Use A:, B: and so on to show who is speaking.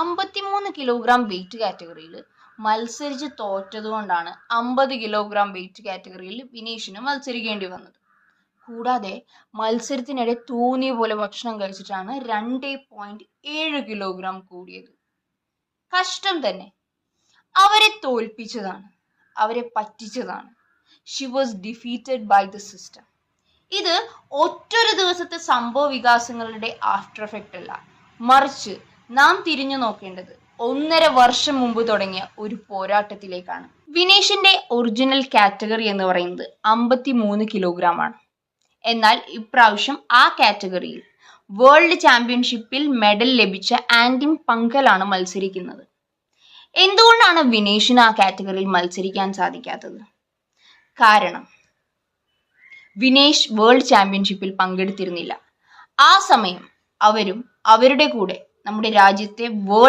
A: 53 kilogram wait കാറ്റഗറിയിൽ മത്സരിച്ച് തോറ്റതുകൊണ്ടാണ് 50 kilogram wait കാറ്റഗറിയിൽ വിനേഷിന് മത്സരിക്കേണ്ടി വന്നത്. കൂടാതെ മത്സരത്തിനിടെ തോന്നിയ പോലെ ഭക്ഷണം കഴിച്ചിട്ടാണ് 2.7 കിലോഗ്രാം കൂടിയത്. കഷ്ടം തന്നെ. അവരെ തോൽപ്പിച്ചതാണ്, അവരെ പറ്റിച്ചതാണ്. She was defeated by the system. ഇത് ഒറ്റൊരു ദിവസത്തെ സംഭവ വികാസങ്ങളുടെ ആഫ്റ്റർ എഫക്റ്റ് അല്ല, മറിച്ച് നാം തിരിഞ്ഞു നോക്കേണ്ടത് 1.5 വർഷം മുമ്പ് തുടങ്ങിയ ഒരു പോരാട്ടത്തിലേക്കാണ്. വിനേഷിന്റെ ഒറിജിനൽ കാറ്റഗറി എന്ന് പറയുന്നത് 53 കിലോഗ്രാം ആണ്. എന്നാൽ ഇപ്രാവശ്യം ആ കാറ്റഗറിയിൽ വേൾഡ് ചാമ്പ്യൻഷിപ്പിൽ മെഡൽ ലഭിച്ച ആൻഡിം പങ്കലാണ് മത്സരിക്കുന്നത്. എന്തുകൊണ്ടാണ് വിനേഷിന് ആ കാറ്റഗറിയിൽ മത്സരിക്കാൻ സാധിക്കാത്തത്? കാരണം വിനേഷ് വേൾഡ് ചാമ്പ്യൻഷിപ്പിൽ പങ്കെടുത്തിരുന്നില്ല. ആ സമയം അവരും അവരുടെ കൂടെ നമ്മുടെ രാജ്യത്തെ വേൾഡ്